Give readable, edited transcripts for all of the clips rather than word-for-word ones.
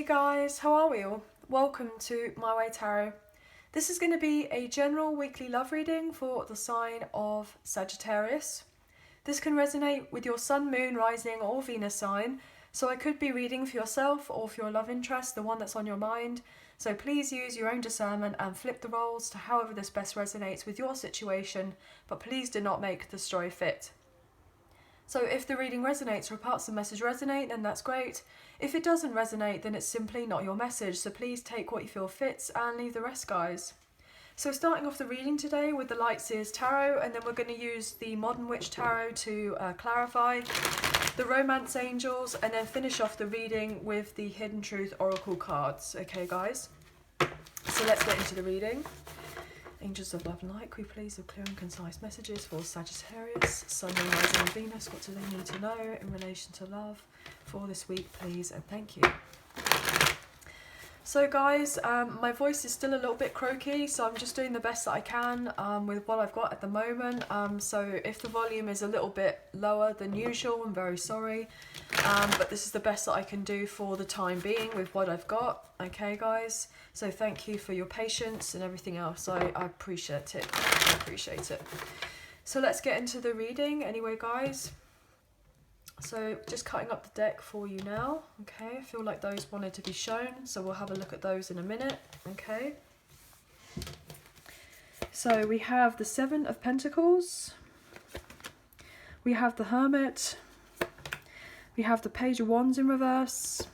Hey guys, how are we all? Welcome to My Way Tarot. This is going to be a general weekly love reading for the sign of Sagittarius. This can resonate with your sun, moon, rising or Venus sign, so I could be reading for yourself or for your love interest, the one that's on your mind. So please use your own discernment and flip the roles to however this best resonates with your situation, but please do not make the story fit. So if the reading resonates or parts of the message resonate, then that's great. If it doesn't resonate, then it's simply not your message. So please take what you feel fits and leave the rest, guys. So starting off the reading today with the Light Seers Tarot, and then we're going to use the Modern Witch Tarot to clarify the Romance Angels, and then finish off the reading with the Hidden Truth Oracle cards. Okay, guys? So let's get into the reading. Angels of Love and Light, can we please have clear and concise messages for Sagittarius, Sun, Moon, Rising and Venus? What do they need to know in relation to love for this week, please, and thank you. So guys, my voice is still a little bit croaky, so I'm just doing the best that I can with what I've got at the moment. So if the volume is a little bit lower than usual, I'm very sorry. But this is the best that I can do for the time being with what I've got. Okay, guys? So thank you for your patience and everything else. I appreciate it. I appreciate it. So let's get into the reading anyway, guys. So just cutting up the deck for you now. Okay, I feel like those wanted to be shown, so we'll have a look at those in a minute. Okay. So we have the Seven of Pentacles. We have the Hermit. We have the Page of Wands in reverse.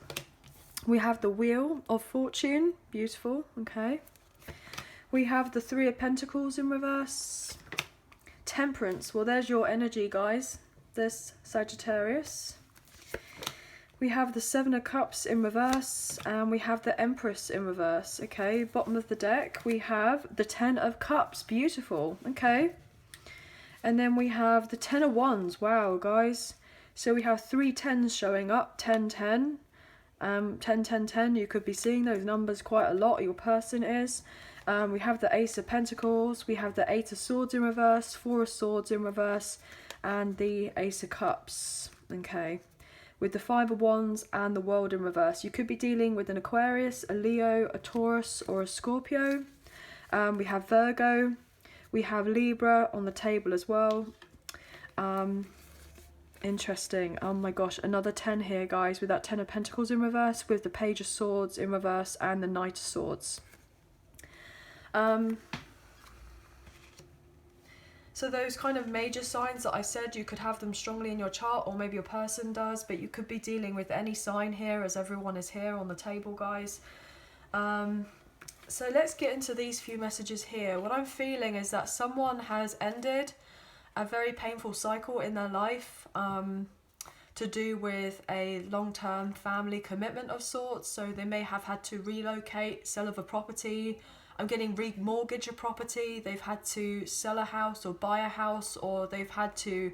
We have the Wheel of Fortune. Beautiful. Okay. We have the Three of Pentacles in reverse. Temperance. Well, there's your energy, guys. This Sagittarius. We have the Seven of Cups in reverse, and we have the Empress in reverse. Okay, bottom of the deck we have the Ten of Cups. Beautiful. Okay, and then we have the Ten of Wands. Wow, guys, so we have three tens showing up. 10 10 10 10 10. You could be seeing those numbers quite a lot, your person is. We have the Ace of Pentacles, we have the Eight of Swords in reverse, Four of Swords in reverse, and the Ace of Cups. Okay, with the Five of Wands and the World in reverse. You could be dealing with an Aquarius, a Leo, a Taurus or a Scorpio. We have Virgo, we have Libra on the table as well. Interesting. Oh my gosh, another 10 here, guys, with that Ten of Pentacles in reverse, with the Page of Swords in reverse and the Knight of Swords. So those kind of major signs that I said, you could have them strongly in your chart, or maybe your person does, but you could be dealing with any sign here, as everyone is here on the table, guys. So let's get into these few messages here. What I'm feeling is that someone has ended a very painful cycle in their life, to do with a long-term family commitment of sorts. So they may have had to relocate, sell of a property. I'm getting remortgage a property. They've had to sell a house or buy a house, or they've had to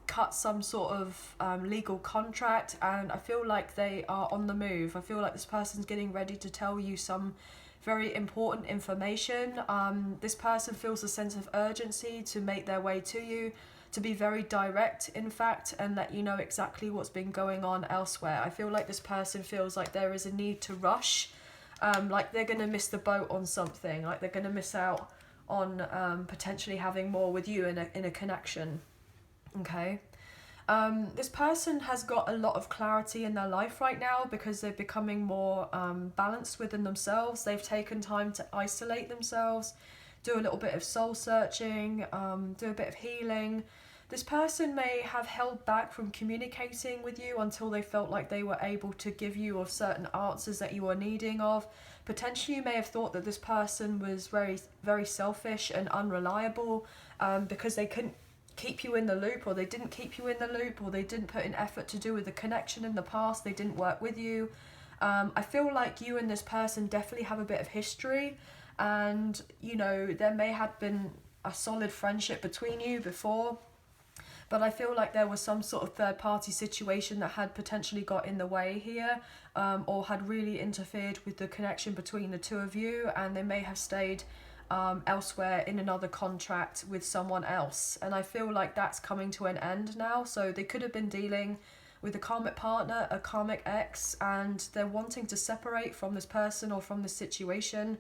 cut some sort of legal contract, and I feel like they are on the move. I feel like this person's getting ready to tell you some very important information. This person feels a sense of urgency to make their way to you, to be very direct, in fact, and let you know exactly what's been going on elsewhere. I feel like this person feels like there is a need to rush. Like they're going to miss the boat on something, like they're going to miss out on potentially having more with you in a connection. Okay. This person has got a lot of clarity in their life right now because they're becoming more balanced within themselves. They've taken time to isolate themselves, do a little bit of soul searching, do a bit of healing. This person may have held back from communicating with you until they felt like they were able to give you of certain answers that you were needing of. Potentially you may have thought that this person was very, very selfish and unreliable because they couldn't keep you in the loop, or they didn't keep you in the loop, or they didn't put in effort to do with the connection in the past. They didn't work with you. I feel like you and this person definitely have a bit of history, and you know, there may have been a solid friendship between you before. But I feel like there was some sort of third-party situation that had potentially got in the way here, or had really interfered with the connection between the two of you, and they may have stayed elsewhere in another contract with someone else. And I feel like that's coming to an end now. So they could have been dealing with a karmic partner, a karmic ex, and they're wanting to separate from this person or from this situation,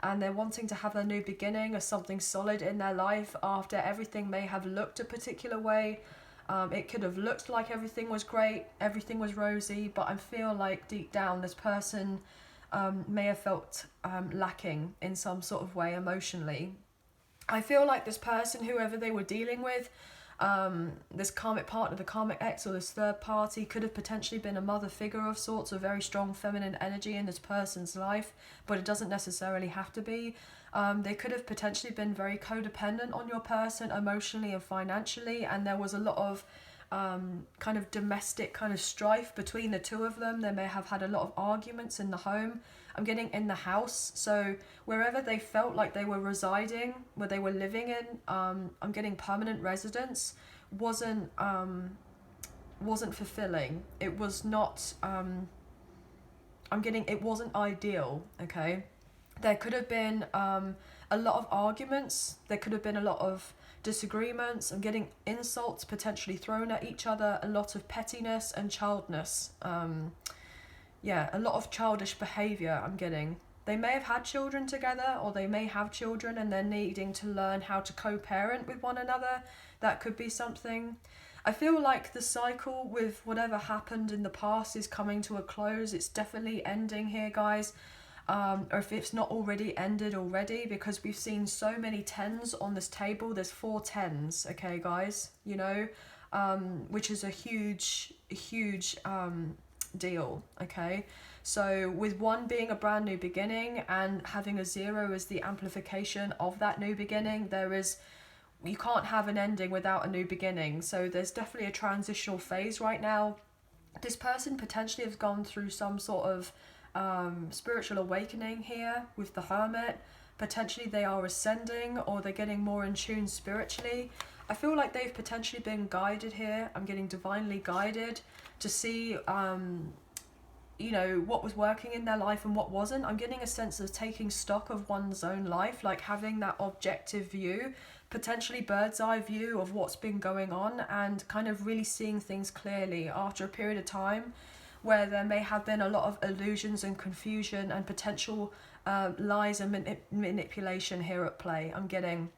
and they're wanting to have a new beginning or something solid in their life after everything may have looked a particular way. It could have looked like everything was great, everything was rosy, but I feel like deep down this person may have felt lacking in some sort of way emotionally. I feel like this person, whoever they were dealing with, this karmic partner, the karmic ex, or this third party, could have potentially been a mother figure of sorts, a very strong feminine energy in this person's life, but it doesn't necessarily have to be. They could have potentially been very codependent on your person emotionally and financially, and there was a lot of kind of domestic kind of strife between the two of them. They may have had a lot of arguments in the home. I'm getting in the house, so wherever they felt like they were residing, where they were living in, I'm getting permanent residence, wasn't fulfilling. It was not, it wasn't ideal, okay? There could have been a lot of arguments, there could have been a lot of disagreements. I'm getting insults potentially thrown at each other, a lot of pettiness and childness. Yeah, a lot of childish behaviour I'm getting. They may have had children together, or they may have children and they're needing to learn how to co-parent with one another. That could be something. I feel like the cycle with whatever happened in the past is coming to a close. It's definitely ending here, guys. Or if it's not already ended already, because we've seen so many tens on this table. There's 4 tens, okay, guys, you know, which is a huge deal, okay? So with 1 being a brand new beginning and having a 0 as the amplification of that new beginning, you can't have an ending without a new beginning. So there's definitely a transitional phase right now. This person potentially has gone through some sort of spiritual awakening here with the Hermit. Potentially they are ascending, or they're getting more in tune spiritually. I feel like they've potentially been guided here. I'm getting divinely guided to see you know, what was working in their life and what wasn't. I'm getting a sense of taking stock of one's own life, like having that objective view, potentially bird's eye view of what's been going on, and kind of really seeing things clearly after a period of time where there may have been a lot of illusions and confusion and potential lies and manipulation here at play, I'm getting.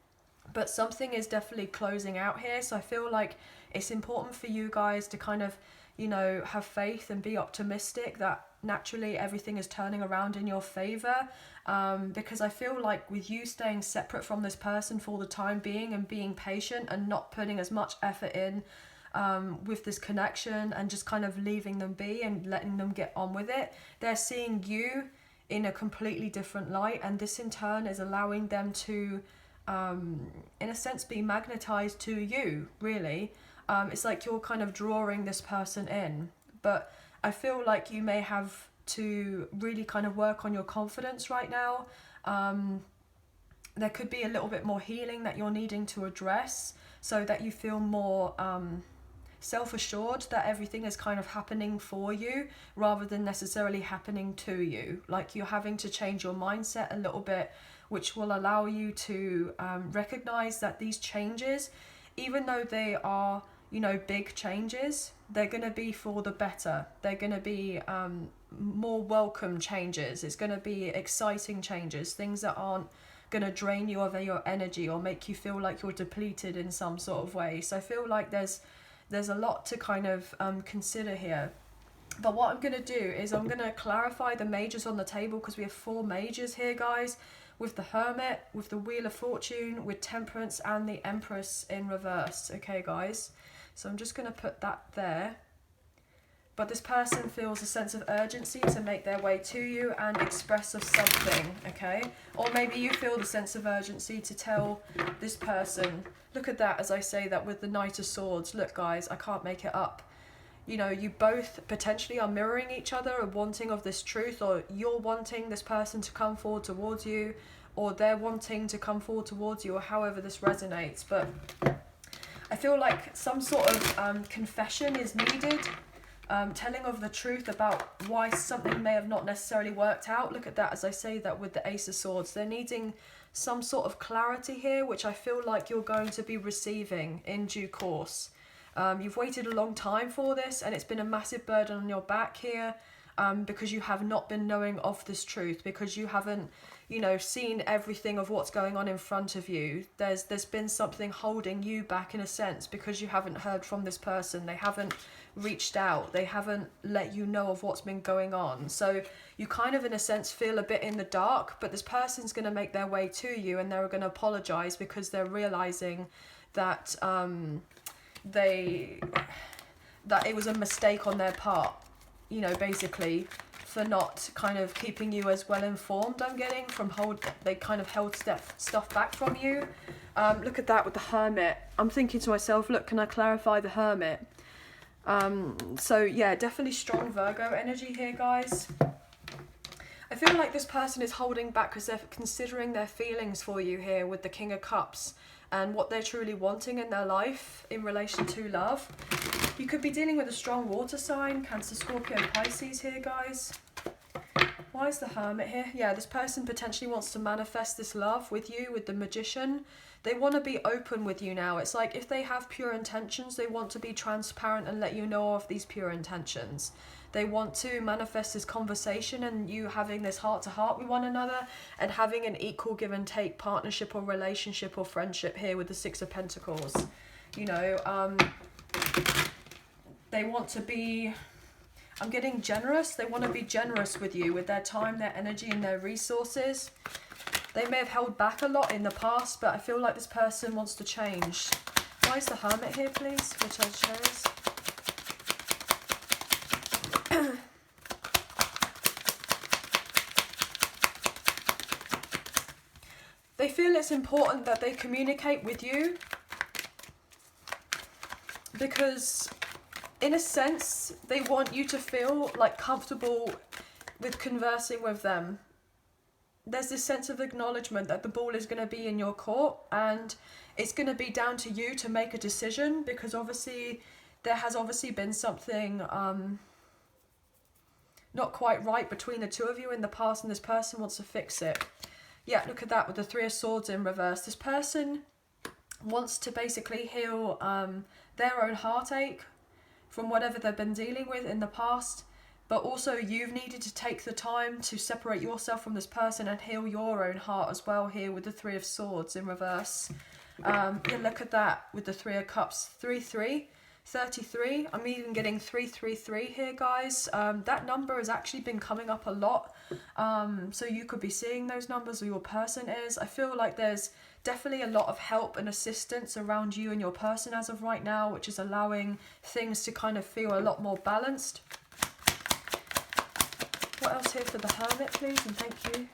But something is definitely closing out here, so I feel like it's important for you guys to kind of, you know, have faith and be optimistic that naturally everything is turning around in your favor, because I feel like with you staying separate from this person for the time being and being patient and not putting as much effort in with this connection and just kind of leaving them be and letting them get on with it, they're seeing you in a completely different light, and this in turn is allowing them to in a sense be magnetized to you, really. It's like you're kind of drawing this person in, but I feel like you may have to really kind of work on your confidence right now. There could be a little bit more healing that you're needing to address so that you feel more self-assured that everything is kind of happening for you rather than necessarily happening to you. Like you're having to change your mindset a little bit, which will allow you to recognize that these changes, even though they are, you know, big changes, they're going to be for the better. They're going to be more welcome changes. It's going to be exciting changes, things that aren't going to drain you of your energy or make you feel like you're depleted in some sort of way. So I feel like there's a lot to kind of consider here. But what I'm going to do is I'm going to clarify the majors on the table, because we have 4 majors here, guys, with the Hermit, with the Wheel of Fortune, with Temperance, and the Empress in reverse. Okay, guys? So I'm just going to put that there. But this person feels a sense of urgency to make their way to you and express of something, okay? Or maybe you feel the sense of urgency to tell this person. Look at that as I say that with the Knight of Swords. Look, guys, I can't make it up. You know, you both potentially are mirroring each other and wanting of this truth, or you're wanting this person to come forward towards you, or they're wanting to come forward towards you, or however this resonates. But I feel like some sort of confession is needed. Telling of the truth about why something may have not necessarily worked out. Look at that as I say that with the Ace of Swords. They're needing some sort of clarity here, which I feel like you're going to be receiving in due course. You've waited a long time for this, and it's been a massive burden on your back here, because you have not been knowing of this truth, because you haven't, you know, seen everything of what's going on in front of you. There's been something holding you back in a sense, because you haven't heard from this person. They haven't reached out. They haven't let you know of what's been going on. So you kind of, in a sense, feel a bit in the dark, but this person's going to make their way to you, and they're going to apologize because they're realizing that that it was a mistake on their part, you know, basically, for not kind of keeping you as well informed. I'm getting from they kind of held stuff back from you. Look at that with the Hermit. I'm thinking to myself, look, can I clarify the Hermit? So yeah, definitely strong Virgo energy here, guys. I feel like this person is holding back because they're considering their feelings for you here with the King of Cups, and what they're truly wanting in their life in relation to love. You could be dealing with a strong water sign, Cancer, Scorpio, Pisces here, guys. Why is the Hermit here? Yeah, this person potentially wants to manifest this love with you, with the Magician. They want to be open with you now. It's like if they have pure intentions, they want to be transparent and let you know of these pure intentions. They want to manifest this conversation and you having this heart-to-heart with one another, and having an equal give and take partnership or relationship or friendship here with the Six of Pentacles. You know, they want to be, I'm getting generous. They want to be generous with you, with their time, their energy and their resources. They may have held back a lot in the past, but I feel like this person wants to change. Why is the Hermit here, please? Which I chose. They feel it's important that they communicate with you, because in a sense they want you to feel like comfortable with conversing with them. There's this sense of acknowledgement that the ball is going to be in your court, and it's going to be down to you to make a decision, because obviously there has been something not quite right between the two of you in the past, and this person wants to fix it. Yeah, look at that with the Three of Swords in reverse. This person wants to basically heal their own heartache from whatever they've been dealing with in the past, but also you've needed to take the time to separate yourself from this person and heal your own heart as well here with the Three of Swords in reverse. Yeah, look at that with the Three of Cups. 3-3. 33. I'm even getting 333 here, guys. That number has actually been coming up a lot, so you could be seeing those numbers, or your person is. I feel like there's definitely a lot of help and assistance around you and your person as of right now, which is allowing things to kind of feel a lot more balanced. What else here for the Hermit, please, and thank you.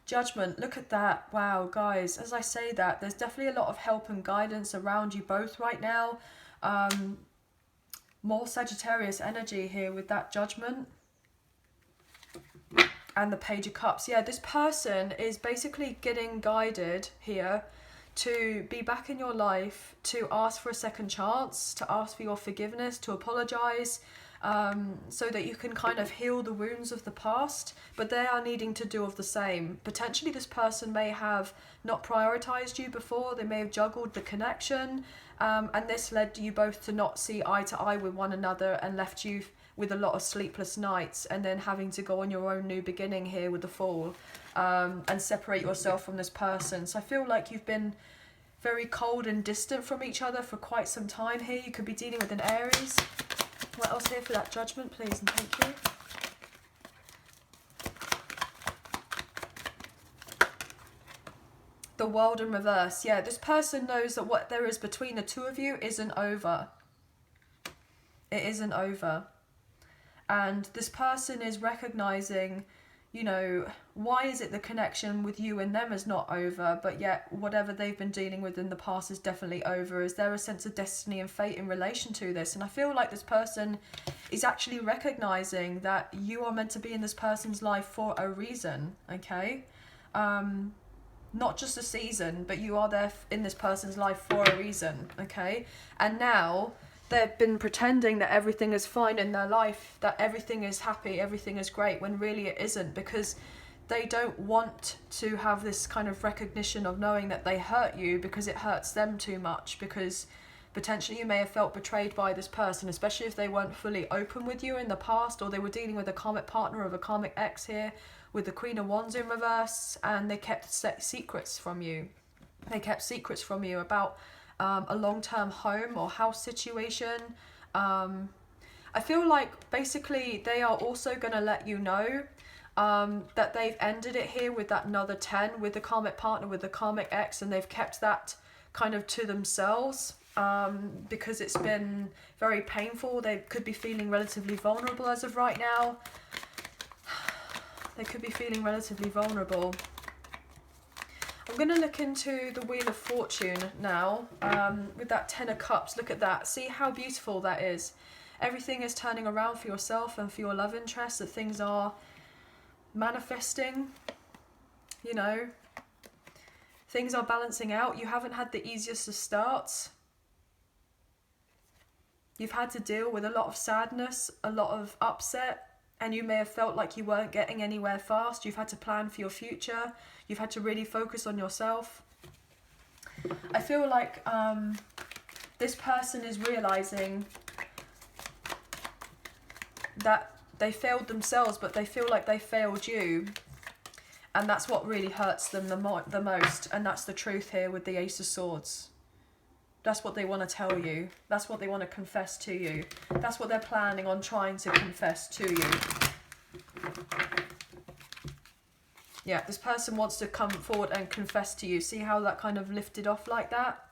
Judgment, look at that. Wow, guys, as I say that, there's definitely a lot of help and guidance around you both right now. More Sagittarius energy here with that Judgment. And the Page of Cups. Yeah, this person is basically getting guided here to be back in your life, to ask for a second chance, to ask for your forgiveness, to apologize, so that you can kind of heal the wounds of the past, but they are needing to do of the same. Potentially this person may have not prioritized you before, they may have juggled the connection, and this led you both to not see eye to eye with one another and left you with a lot of sleepless nights, and then having to go on your own new beginning here with the Fool, and separate yourself from this person. So I feel like you've been very cold and distant from each other for quite some time here. You could be dealing with an Aries. What else here for that Judgment, please, and thank you. The World in reverse. Yeah, this person knows that what there is between the two of you isn't over. It isn't over. And this person is recognizing, you know, why is it the connection with you and them is not over, but yet whatever they've been dealing with in the past is definitely over? Is there a sense of destiny and fate in relation to this? And I feel like this person is actually recognizing that you are meant to be in this person's life for a reason, okay? Not just a season, but you are there in this person's life for a reason, okay? And now they've been pretending that everything is fine in their life, that everything is happy, everything is great, when really it isn't, because they don't want to have this kind of recognition of knowing that they hurt you, because it hurts them too much, because potentially you may have felt betrayed by this person, especially if they weren't fully open with you in the past, or they were dealing with a karmic partner of a karmic ex here with the Queen of Wands in reverse, and they kept secrets from you. They kept secrets from you about a long-term home or house situation. I feel like basically they are also going to let you know that they've ended it here with that another 10 with the karmic partner, with the karmic ex, and they've kept that kind of to themselves because it's been very painful. They could be feeling relatively vulnerable as of right now. They could be feeling relatively vulnerable. I'm going to look into the Wheel of Fortune now with that 10 of Cups. Look at that. See how beautiful that is. Everything is turning around for yourself and for your love interest, that things are manifesting, you know. Things are balancing out. You haven't had the easiest of starts. You've had to deal with a lot of sadness, a lot of upset, and you may have felt like you weren't getting anywhere fast. You've had to plan for your future. You've had to really focus on yourself. I feel like this person is realizing that they failed themselves, but they feel like they failed you. And that's what really hurts them the most. And that's the truth here with the Ace of Swords. That's what they want to tell you. That's what they want to confess to you. That's what they're planning on trying to confess to you. Yeah, this person wants to come forward and confess to you. See how that kind of lifted off like that?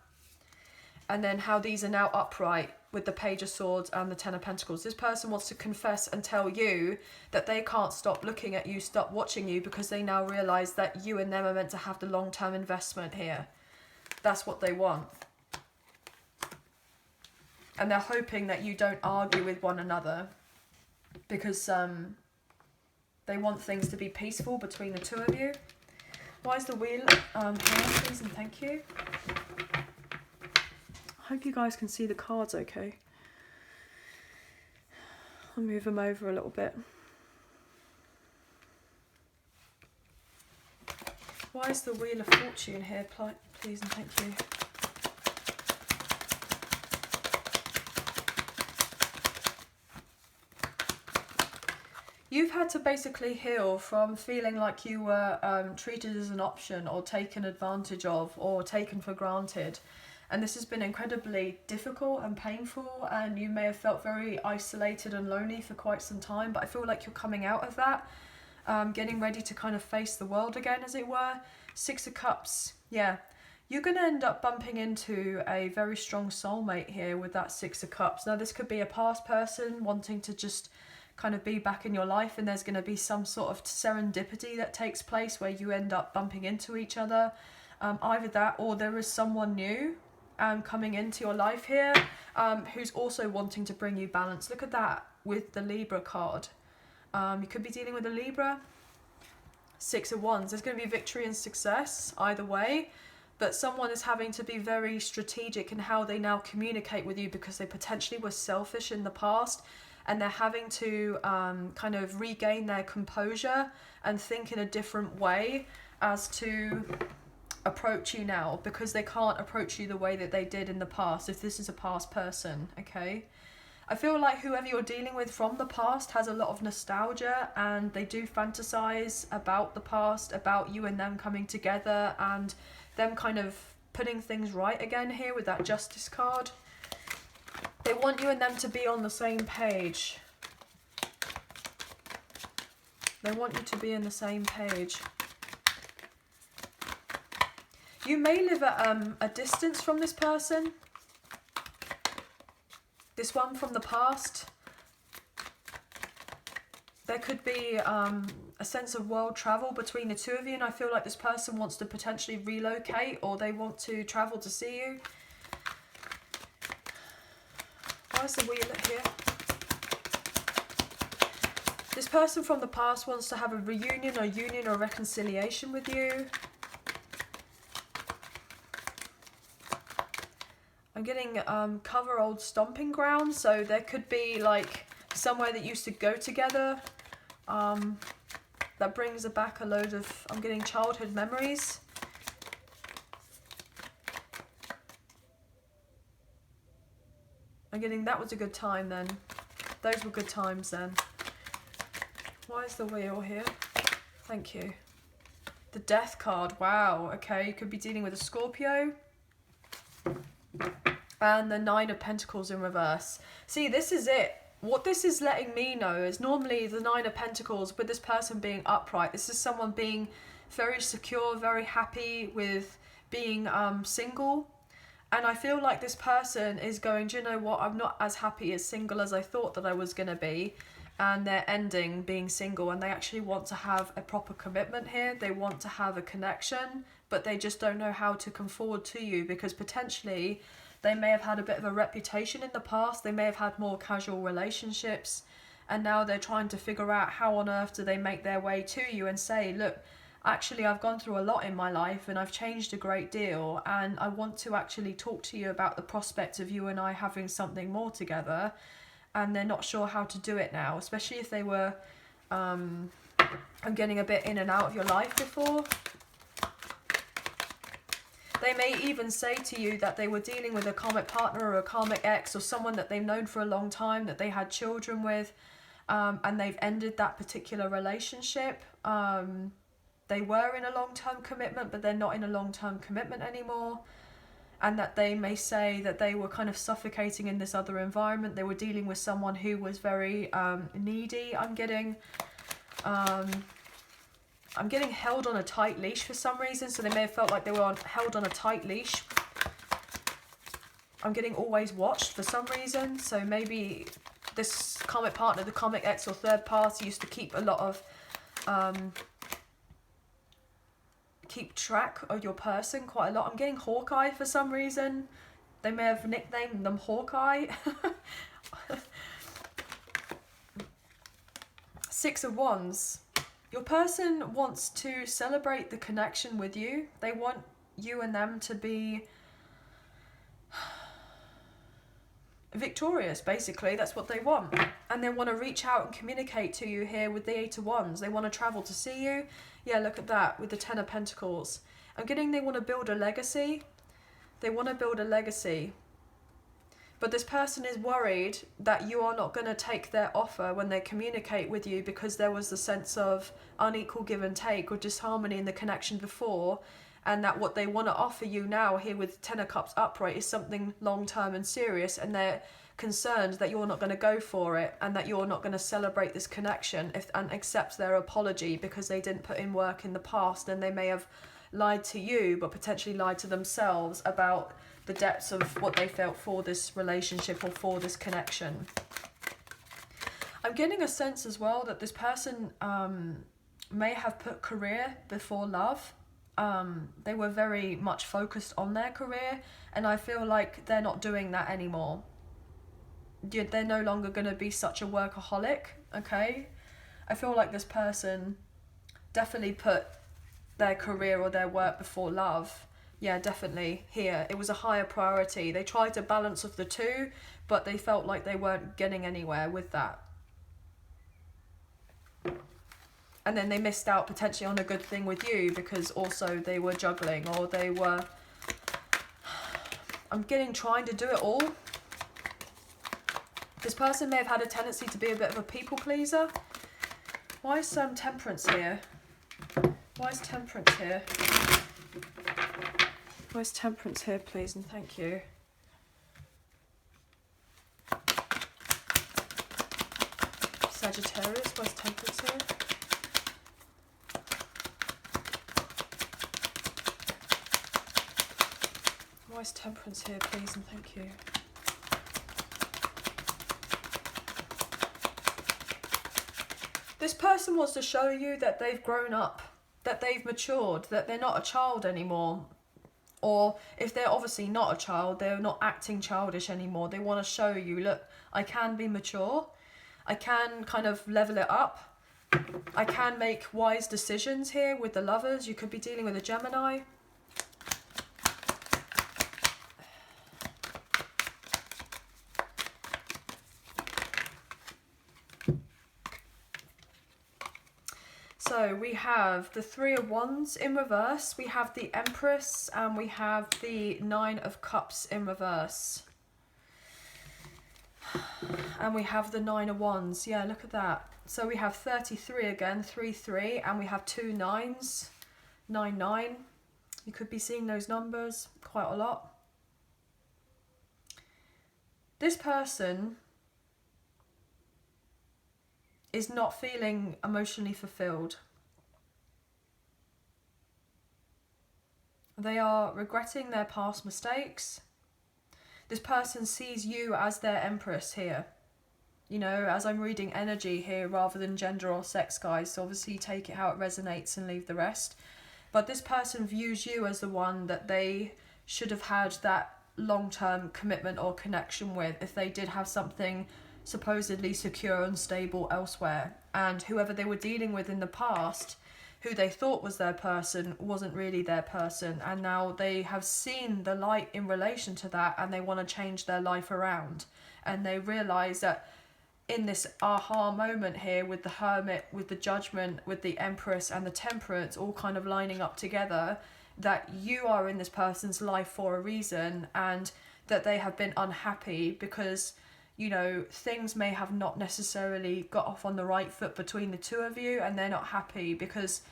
And then how these are now upright with the Page of Swords and the Ten of Pentacles. This person wants to confess and tell you that they can't stop looking at you, stop watching you, because they now realise that you and them are meant to have the long-term investment here. That's what they want. And they're hoping that you don't argue with one another, because they want things to be peaceful between the two of you. Why is the wheel here, please, and thank you. I hope you guys can see the cards okay. I'll move them over a little bit. Why is the Wheel of Fortune here, please, and thank you. You've had to basically heal from feeling like you were treated as an option, or taken advantage of, or taken for granted. And this has been incredibly difficult and painful, and you may have felt very isolated and lonely for quite some time, but I feel like you're coming out of that, getting ready to kind of face the world again, as it were. Six of Cups, yeah. You're going to end up bumping into a very strong soulmate here with that Six of Cups. Now, this could be a past person wanting to just kind of be back in your life, and there's going to be some sort of serendipity that takes place where you end up bumping into each other. Either that, or there is someone new coming into your life here who's also wanting to bring you balance. Look at that with the Libra card. You could be dealing with a Libra. Six of Wands. There's going to be victory and success either way, but someone is having to be very strategic in how they now communicate with you, because they potentially were selfish in the past, and they're having to kind of regain their composure and think in a different way as to approach you now, because they can't approach you the way that they did in the past, if this is a past person, okay? I feel like whoever you're dealing with from the past has a lot of nostalgia, and they do fantasize about the past, about you and them coming together and them kind of putting things right again here with that Justice card. They want you and them to be on the same page. They want you to be in the same page. You may live at a distance from this person. This one from the past. There could be a sense of world travel between the two of you, and I feel like this person wants to potentially relocate, or they want to travel to see you. Where's the wheel here? This person from the past wants to have a reunion or union or reconciliation with you. I'm getting cover old stomping grounds, so there could be like somewhere that used to go together. that brings back a load of, I'm getting childhood memories. I'm getting, that was a good time then. Those were good times then. Why is the wheel here? Thank you. The Death card, wow, okay, you could be dealing with a Scorpio. And the Nine of Pentacles in reverse. See, this is it. What this is letting me know is normally the Nine of Pentacles, with this person being upright, this is someone being very secure, very happy with being single. And I feel like this person is going, do you know what, I'm not as happy as single as I thought that I was going to be. And they're ending being single, and they actually want to have a proper commitment here. They want to have a connection, but they just don't know how to come forward to you, because potentially they may have had a bit of a reputation in the past. They may have had more casual relationships, and now they're trying to figure out how on earth do they make their way to you and say, look, actually I've gone through a lot in my life and I've changed a great deal, and I want to actually talk to you about the prospect of you and I having something more together. And they're not sure how to do it now, especially if they were, I'm getting a bit in and out of your life before. They may even say to you that they were dealing with a karmic partner or a karmic ex, or someone that they've known for a long time, that they had children with, and they've ended that particular relationship. They were in a long-term commitment, but they're not in a long-term commitment anymore. And that they may say that they were kind of suffocating in this other environment. They were dealing with someone who was very needy. I'm getting held on a tight leash for some reason. So they may have felt like they were held on a tight leash. I'm getting always watched for some reason. So maybe this karmic partner, the karmic ex or third party, used to keep a lot of keep track of your person quite a lot. I'm getting Hawkeye for some reason. They may have nicknamed them Hawkeye. Six of Wands. Your person wants to celebrate the connection with you. They want you and them to be victorious, basically. That's what they want. And they want to reach out and communicate to you here with the Eight of Wands. They want to travel to see you. Yeah, look at that with the Ten of Pentacles. I'm getting they want to build a legacy. They want to build a legacy. But this person is worried that you are not going to take their offer when they communicate with you, because there was a sense of unequal give and take or disharmony in the connection before. And that what they want to offer you now here with Ten of Cups upright is something long-term and serious. And they're concerned that you're not going to go for it, and that you're not going to celebrate this connection and accept their apology, because they didn't put in work in the past, and they may have lied to you but potentially lied to themselves about the depths of what they felt for this relationship or for this connection. I'm getting a sense as well that this person may have put career before love. They were very much focused on their career, and I feel like they're not doing that anymore. They're no longer going to be such a workaholic, okay? I feel like this person definitely put their career or their work before love. Yeah, definitely here. It was a higher priority. They tried to balance of the two, but they felt like they weren't getting anywhere with that. And then they missed out potentially on a good thing with you, because also they were juggling, or they were... I'm getting trying to do it all. This person may have had a tendency to be a bit of a people pleaser. Why is Temperance here? Why is Temperance here? Why is Temperance here, please, and thank you. Sagittarius, why is Temperance here? Why is Temperance here, please, and thank you. This person wants to show you that they've grown up, that they've matured, that they're not a child anymore. Or if they're obviously not a child, they're not acting childish anymore. They want to show you, look, I can be mature. I can kind of level it up. I can make wise decisions here with the Lovers. You could be dealing with a Gemini. So we have the Three of Wands in reverse, we have the Empress, and we have the Nine of Cups in reverse. And we have the Nine of Wands. Yeah, look at that. So we have 33 again, 3-3, and we have 2 9s, 9-9. You could be seeing those numbers quite a lot. This person is not feeling emotionally fulfilled. They are regretting their past mistakes. This person sees you as their Empress here. You know, as I'm reading energy here rather than gender or sex, guys, so obviously take it how it resonates and leave the rest. But this person views you as the one that they should have had that long-term commitment or connection with if they did have something supposedly secure and stable elsewhere. And whoever they were dealing with in the past, who they thought was their person, wasn't really their person. And now they have seen the light in relation to that, and they want to change their life around. And they realise that in this aha moment here with the Hermit, with the Judgment, with the Empress and the Temperance all kind of lining up together, that you are in this person's life for a reason, and that they have been unhappy because, you know, things may have not necessarily got off on the right foot between the two of you, and they're not happy because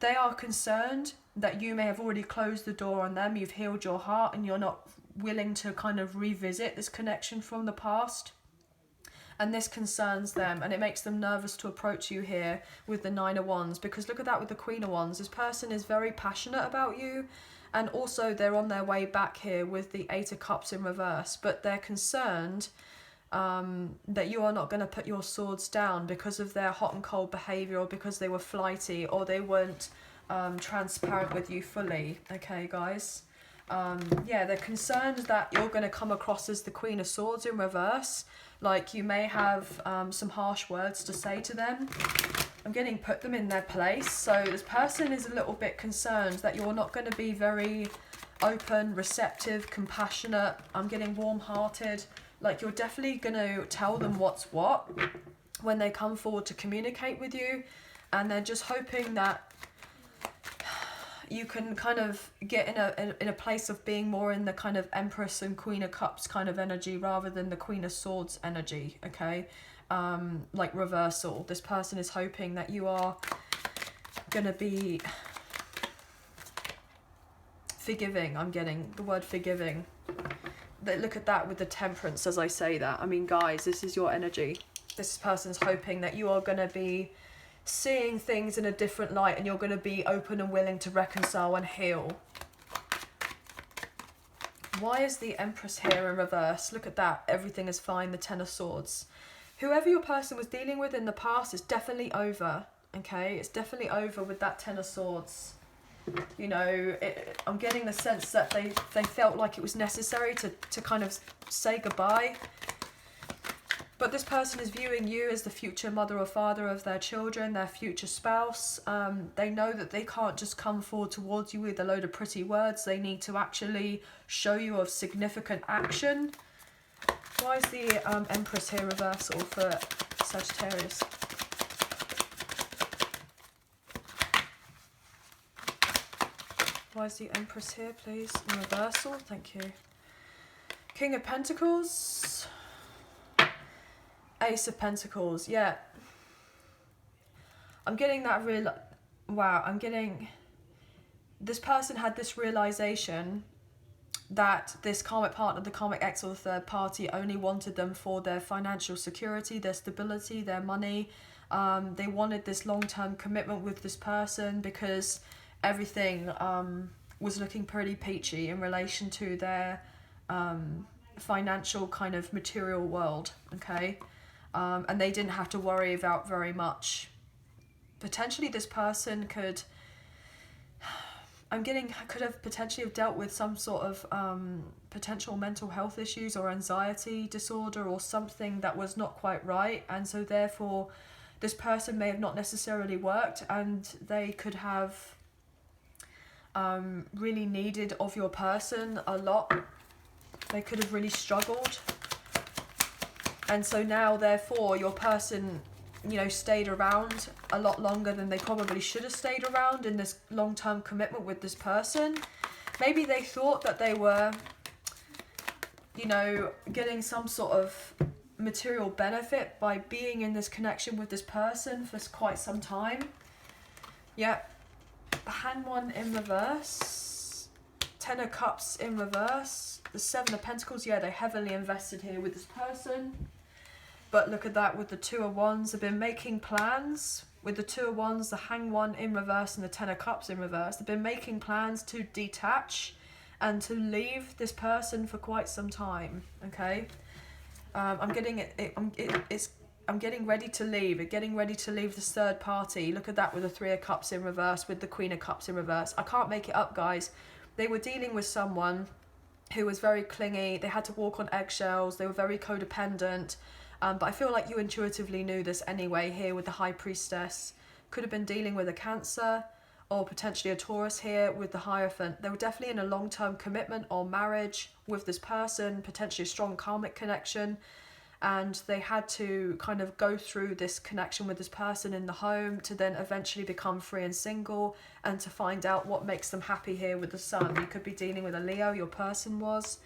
they are concerned that you may have already closed the door on them, you've healed your heart, and you're not willing to kind of revisit this connection from the past. And this concerns them, and it makes them nervous to approach you here with the Nine of Wands, because look at that with the Queen of Wands. This person is very passionate about you, and also they're on their way back here with the Eight of Cups in reverse, but they're concerned that you are not going to put your swords down because of their hot and cold behaviour, or because they were flighty, or they weren't transparent with you fully. Okay, guys? Yeah, they're concerned that you're going to come across as the Queen of Swords in reverse. Like, you may have some harsh words to say to them. I'm getting put them in their place. So this person is a little bit concerned that you're not going to be very open, receptive, compassionate. I'm getting warm-hearted. Like, you're definitely going to tell them what's what when they come forward to communicate with you. And they're just hoping that you can kind of get in a place of being more in the kind of Empress and Queen of Cups kind of energy rather than the Queen of Swords energy, okay? Like reversal. This person is hoping that you are going to be forgiving. I'm getting the word forgiving. Look at that with the Temperance as I say that. I mean, guys, this is your energy. This person's hoping that you are going to be seeing things in a different light, and you're going to be open and willing to reconcile and heal. Why is the Empress here in reverse? Look at that. Everything is fine. The Ten of Swords. Whoever your person was dealing with in the past is definitely over. Okay? It's definitely over with that Ten of Swords. You know, I'm getting the sense that they felt like it was necessary to kind of say goodbye. But this person is viewing you as the future mother or father of their children, their future spouse. They know that they can't just come forward towards you with a load of pretty words. They need to actually show you of significant action. Why is the Empress here reversal for Sagittarius? Why is the Empress here, please? In reversal, thank you. King of Pentacles. Ace of Pentacles, yeah. I'm getting that wow, I'm getting... This person had this realisation that this karmic partner, the karmic ex or the third party, only wanted them for their financial security, their stability, their money. They wanted this long-term commitment with this person because everything was looking pretty peachy in relation to their financial kind of material world, okay? And they didn't have to worry about very much. Potentially this person could, could have potentially have dealt with some sort of potential mental health issues or anxiety disorder or something that was not quite right. And so therefore this person may have not necessarily worked, and they could have really needed of your person a lot. They could have really struggled. And so now, therefore, your person you know, stayed around a lot longer than they probably should have stayed around in this long-term commitment with this person. Maybe they thought that they were, you know, getting some sort of material benefit by being in this connection with this person for quite some time. Yeah. The Hanged One in reverse. Ten of Cups in reverse. The Seven of Pentacles. Yeah, they heavily invested here with this person. But look at that with the Two of Wands. They've been making plans. With the Two of Wands, the Hanged One in reverse and the Ten of Cups in reverse. They've been making plans to detach and to leave this person for quite some time. Okay. I'm getting I'm getting ready to leave. Getting ready to leave this third party. Look at that with the Three of Cups in reverse, with the Queen of Cups in reverse. I can't make it up, guys. They were dealing with someone who was very clingy. They had to walk on eggshells. They were very codependent. But I feel like you intuitively knew this anyway here with the High Priestess. Could have been dealing with a Cancer or potentially a Taurus here with the Hierophant. They were definitely in a long-term commitment or marriage with this person, potentially a strong karmic connection. And they had to kind of go through this connection with this person in the home to then eventually become free and single and to find out what makes them happy here with the Sun. You could be dealing with a Leo, your person was.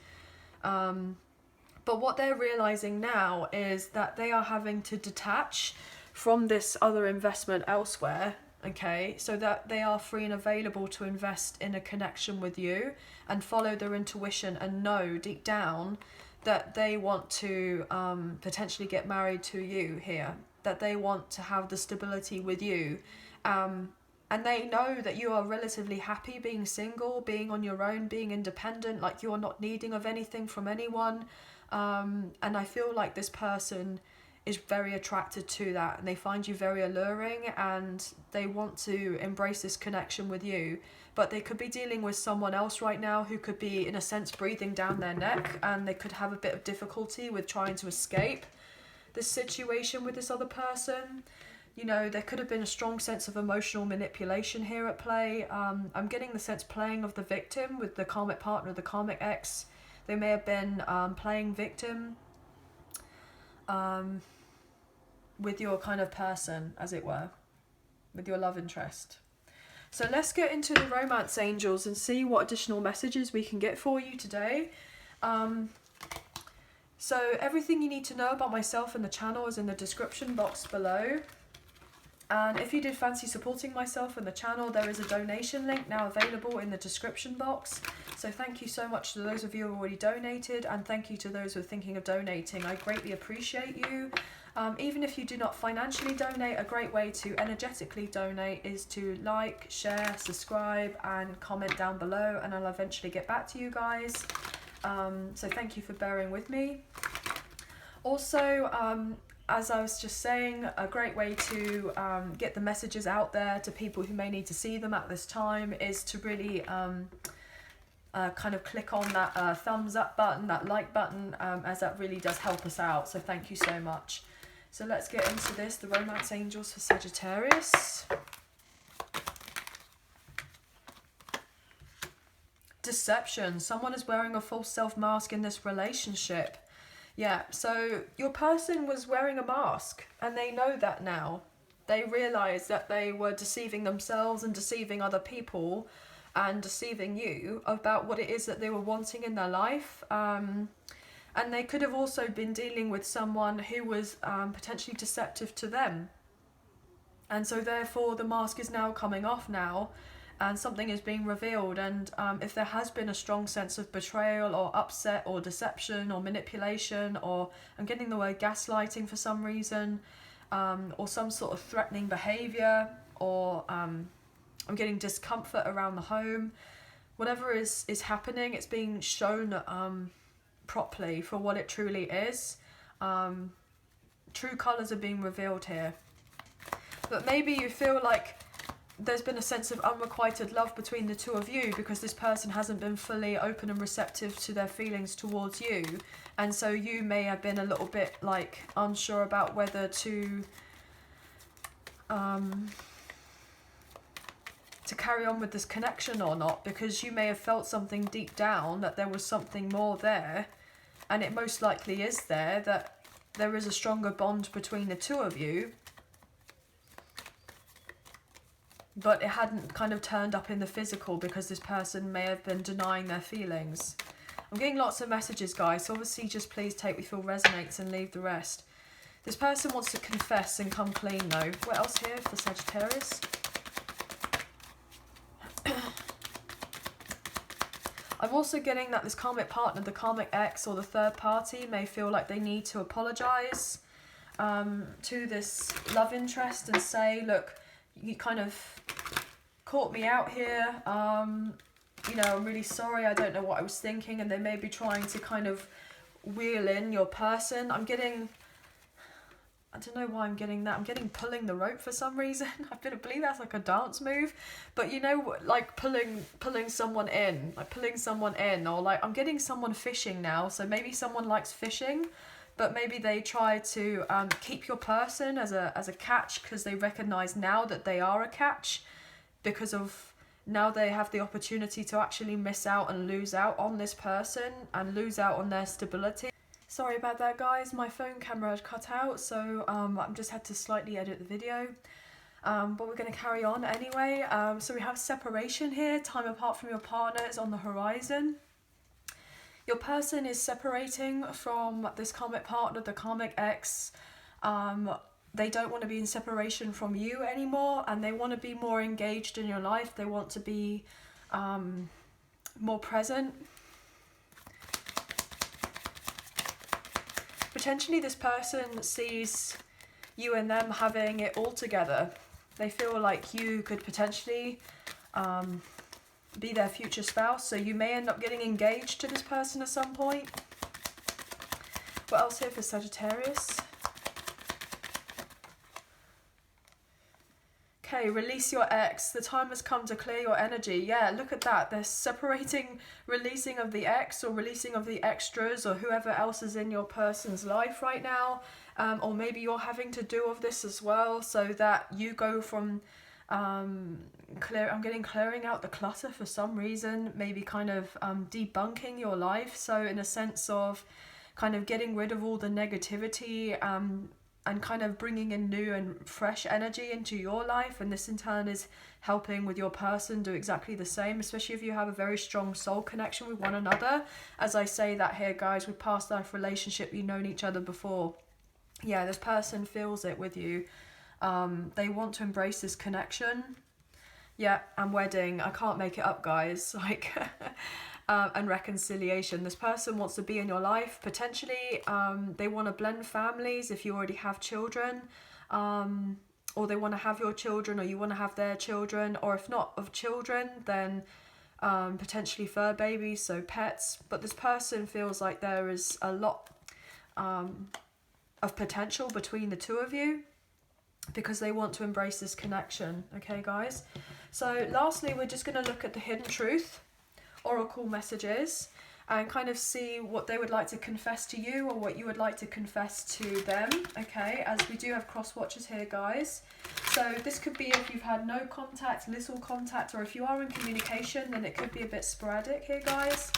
But what they're realizing now is that they are having to detach from this other investment elsewhere, okay, so that they are free and available to invest in a connection with you and follow their intuition and know deep down that they want to potentially get married to you here, that they want to have the stability with you. And they know that you are relatively happy being single, being on your own, being independent, like you are not needing of anything from anyone. And I feel like this person is very attracted to that and they find you very alluring and they want to embrace this connection with you. But they could be dealing with someone else right now who could be, in a sense, breathing down their neck, and they could have a bit of difficulty with trying to escape this situation with this other person. You know, there could have been a strong sense of emotional manipulation here at play. I'm getting the sense playing of the victim with the karmic partner, the karmic ex. They may have been playing victim with your kind of person, as it were, with your love interest. So let's get into the romance angels and see what additional messages we can get for you today. So everything you need to know about myself and the channel is in the description box below. And if you did fancy supporting myself and the channel, there is a donation link now available in the description box. So thank you so much to those of you who have already donated, and thank you to those who are thinking of donating. I greatly appreciate you. Even if you do not financially donate, a great way to energetically donate is to like, share, subscribe and comment down below, and I'll eventually get back to you guys. So thank you for bearing with me. Also, as I was just saying, a great way to get the messages out there to people who may need to see them at this time is to really kind of click on that thumbs up button, that like button, as that really does help us out. So thank you so much. So let's get into this, the romance angels for Sagittarius. Deception. Someone is wearing a false self mask in this relationship. Yeah, so your person was wearing a mask and they know that now. They realize that they were deceiving themselves and deceiving other people and deceiving you about what it is that they were wanting in their life. And they could have also been dealing with someone who was potentially deceptive to them. And so therefore the mask is now coming off now and something is being revealed. And if there has been a strong sense of betrayal or upset or deception or manipulation, or I'm getting the word gaslighting for some reason, or some sort of threatening behavior, or I'm getting discomfort around the home, whatever is happening, it's being shown properly for what it truly is. True colours are being revealed here. But maybe you feel like there's been a sense of unrequited love between the two of you because this person hasn't been fully open and receptive to their feelings towards you. And so you may have been a little bit like unsure about whether to carry on with this connection or not, because you may have felt something deep down that there was something more there, and it most likely is there, that there is a stronger bond between the two of you. but it hadn't kind of turned up in the physical because this person may have been denying their feelings. I'm getting lots of messages, guys, so obviously just please take what you feel resonates and leave the rest. This person wants to confess and come clean, though. What else here for Sagittarius? I'm also getting that this karmic partner, the karmic ex or the third party, may feel like they need to apologise to this love interest and say, look, you kind of caught me out here. You know, I'm really sorry, I don't know what I was thinking, and they may be trying to kind of wheel in your person. I'm getting, I don't know why I'm getting that. I'm getting pulling the rope for some reason. I believe that's like a dance move. But you know, like pulling someone in, or like I'm getting someone fishing now. So maybe someone likes fishing, but maybe they try to keep your person as a catch because they recognize now that they are a catch, because of now they have the opportunity to actually miss out and lose out on this person and lose out on their stability. Sorry about that, guys, my phone camera had cut out, so I've just had to slightly edit the video, but we're going to carry on anyway. So we have separation here, time apart from your partner is on the horizon. Your person is separating from this karmic partner, the karmic ex. They don't want to be in separation from you anymore, and they want to be more engaged in your life. They want to be more present. Potentially this person sees you and them having it all together. They feel like you could potentially be their future spouse, so you may end up getting engaged to this person at some point. What else here for Sagittarius? Okay, release your ex. The time has come to clear your energy. Yeah, look at that. They're separating, releasing of the ex or releasing of the extras or whoever else is in your person's life right now. Or maybe you're having to do of this as well, so that you go from I'm getting clearing out the clutter for some reason, maybe kind of debunking your life. So in a sense of kind of getting rid of all the negativity, and kind of bringing in new and fresh energy into your life, and this in turn is helping with your person do exactly the same, especially if you have a very strong soul connection with one another. As I say that here, guys, with past life relationship, you've known each other before. Yeah, this person feels it with you. They want to embrace this connection. Yeah, and wedding, I can't make it up, guys. Like and reconciliation. This person wants to be in your life. Potentially, they want to blend families if you already have children, or they want to have your children, or you want to have their children, or if not of children, then potentially fur babies, so pets. But this person feels like there is a lot of potential between the two of you, because they want to embrace this connection. Okay, guys? So lastly, we're just going to look at the hidden truth oracle messages and kind of see what they would like to confess to you or what you would like to confess to them. Okay, as we do have cross watchers here, guys. So this could be if you've had no contact, little contact, or if you are in communication, then it could be a bit sporadic here, guys.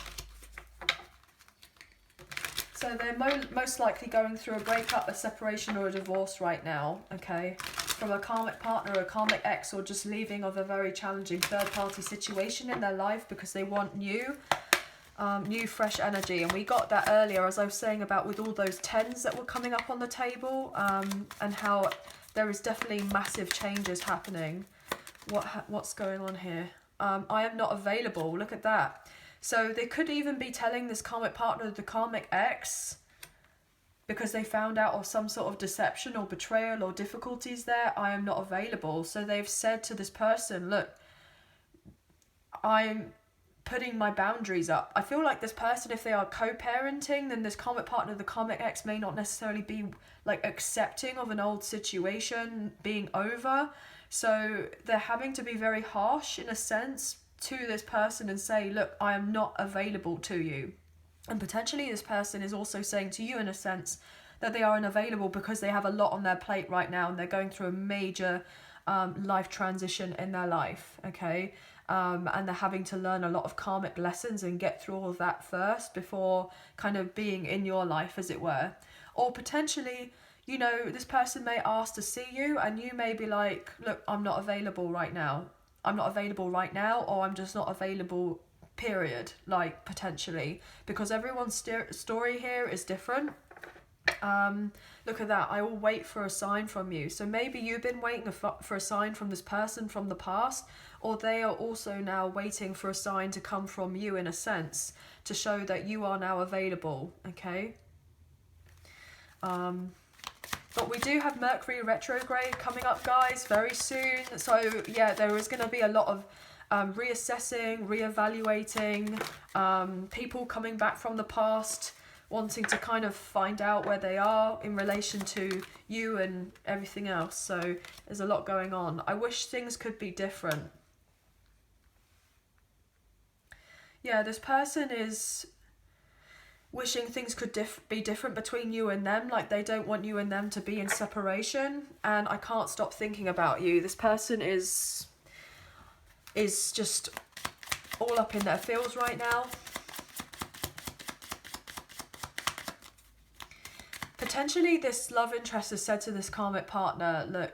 So they're most likely going through a breakup, a separation, or a divorce right now, okay? From a karmic partner, a karmic ex, or just leaving of a very challenging third-party situation in their life because they want new fresh energy. And we got that earlier, as I was saying, about with all those tens that were coming up on the table, and how there is definitely massive changes happening. What's going on here? I am not available. Look at that. So they could even be telling this karmic partner, the karmic ex, because they found out of some sort of deception or betrayal or difficulties there, I am not available. So they've said to this person, look, I'm putting my boundaries up. I feel like this person, if they are co-parenting, then this karmic partner, the karmic ex, may not necessarily be like accepting of an old situation being over. So they're having to be very harsh in a sense to this person and say, look, I am not available to you. And potentially this person is also saying to you in a sense that they are unavailable because they have a lot on their plate right now and they're going through a major life transition in their life, okay? And they're having to learn a lot of karmic lessons and get through all of that first before kind of being in your life, as it were. Or potentially you know, this person may ask to see you and you may be like, look, I'm not available right now. I'm not available right now, or I'm just not available, period, like potentially, because everyone's story here is different. Look at that, I will wait for a sign from you. So maybe you've been waiting for a sign from this person from the past, or they are also now waiting for a sign to come from you, in a sense, to show that you are now available, okay? But we do have Mercury retrograde coming up, guys, very soon. So yeah, there is going to be a lot of reassessing, reevaluating, people coming back from the past, wanting to kind of find out where they are in relation to you and everything else. So there's a lot going on. I wish things could be different. Yeah, this person is wishing things could be different between you and them. Like, they don't want you and them to be in separation. And I can't stop thinking about you. This person is just all up in their feels right now. Potentially this love interest has said to this karmic partner, look,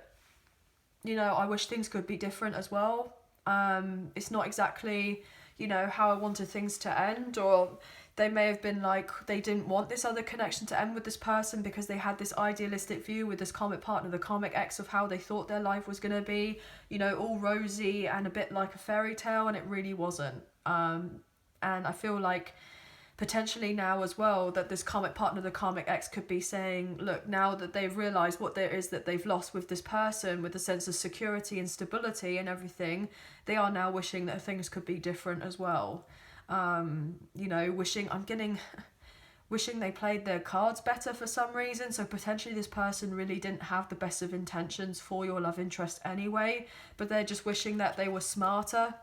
you know, I wish things could be different as well. It's not exactly, you know, how I wanted things to end. Or they may have been like, they didn't want this other connection to end with this person because they had this idealistic view with this karmic partner, the karmic ex, of how they thought their life was going to be, you know, all rosy and a bit like a fairy tale, and it really wasn't. And I feel like potentially now as well that this karmic partner, the karmic ex, could be saying, look, now that they've realized what there is that they've lost with this person, with the sense of security and stability and everything, they are now wishing that things could be different as well. You know, wishing they played their cards better for some reason. So potentially this person really didn't have the best of intentions for your love interest anyway, but they're just wishing that they were smarter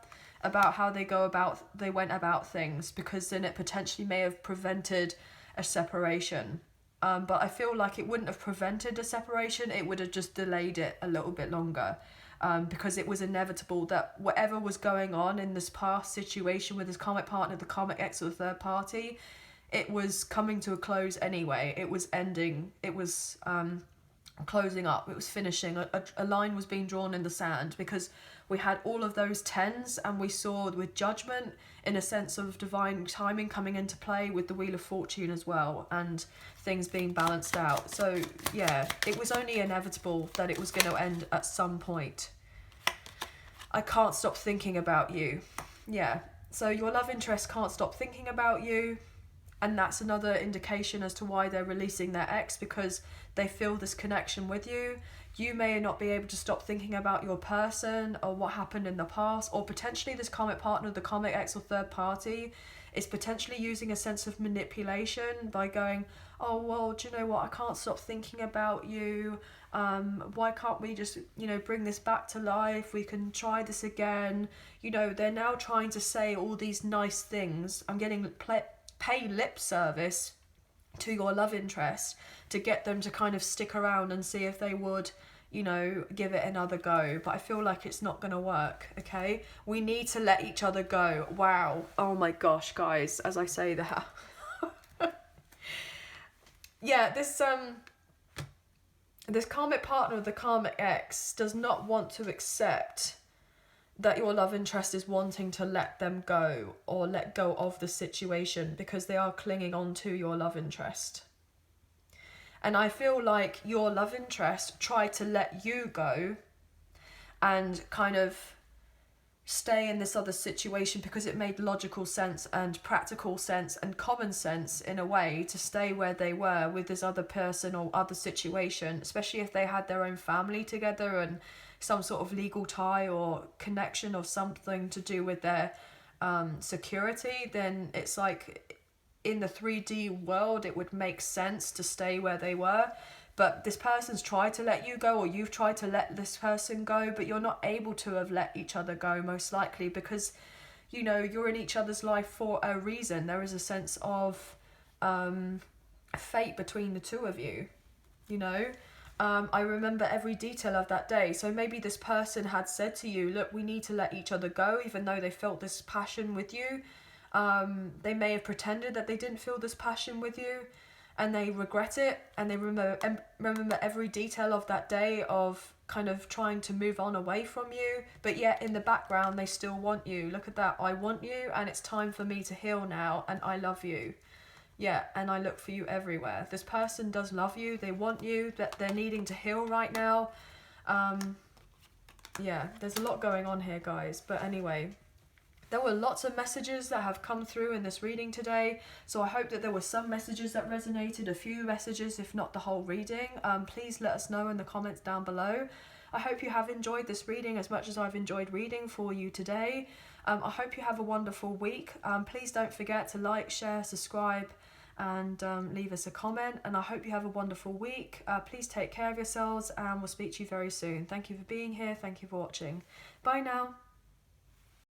about how they went about things, because then it potentially may have prevented a separation. But I feel like it wouldn't have prevented a separation, it would have just delayed it a little bit longer. Because it was inevitable that whatever was going on in this past situation with this karmic partner, the karmic ex, or the third party, it was coming to a close anyway. It was ending. It was closing up. It was finishing. A line was being drawn in the sand, because we had all of those tens, and we saw with judgment, in a sense of divine timing, coming into play with the Wheel of Fortune as well, and things being balanced out. So yeah, it was only inevitable that it was going to end at some point. I can't stop thinking about you. Yeah, so your love interest can't stop thinking about you, and that's another indication as to why they're releasing their ex, because they feel this connection with you. You may not be able to stop thinking about your person or what happened in the past, or potentially this karmic partner, the karmic ex or third party, is potentially using a sense of manipulation by going, oh, well, do you know what, I can't stop thinking about you. Why can't we just, you know, bring this back to life? We can try this again. You know, they're now trying to say all these nice things. I'm getting pay lip service to your love interest to get them to kind of stick around and see if they would, you know, give it another go. But I feel like it's not going to work, okay? We need to let each other go. Wow. Oh my gosh, guys, as I say that. Yeah, this karmic partner, the karmic ex, does not want to accept that your love interest is wanting to let them go or let go of the situation, because they are clinging on to your love interest. And I feel like your love interest tried to let you go and kind of stay in this other situation because it made logical sense and practical sense and common sense in a way to stay where they were with this other person or other situation, especially if they had their own family together and some sort of legal tie or connection or something to do with their security. Then it's like, in the 3D world, it would make sense to stay where they were. But this person's tried to let you go, or you've tried to let this person go, but you're not able to have let each other go, most likely, because, you know, you're in each other's life for a reason. There is a sense of fate between the two of you, you know. I remember every detail of that day. So maybe this person had said to you, look, we need to let each other go, even though they felt this passion with you. They may have pretended that they didn't feel this passion with you. and they regret it, and they remember every detail of that day of kind of trying to move on away from you, but yet in the background they still want you. Look at that. I want you, and it's time for me to heal now, and I love you. Yeah, and I look for you everywhere. This person does love you. They want you. That they're needing to heal right now. Yeah, there's a lot going on here, guys. But anyway, there were lots of messages that have come through in this reading today. So I hope that there were some messages that resonated, a few messages, if not the whole reading. Please let us know in the comments down below. I hope you have enjoyed this reading as much as I've enjoyed reading for you today. I hope you have a wonderful week. Please don't forget to like, share, subscribe, and leave us a comment. And I hope you have a wonderful week. Please take care of yourselves, and we'll speak to you very soon. Thank you for being here. Thank you for watching. Bye now.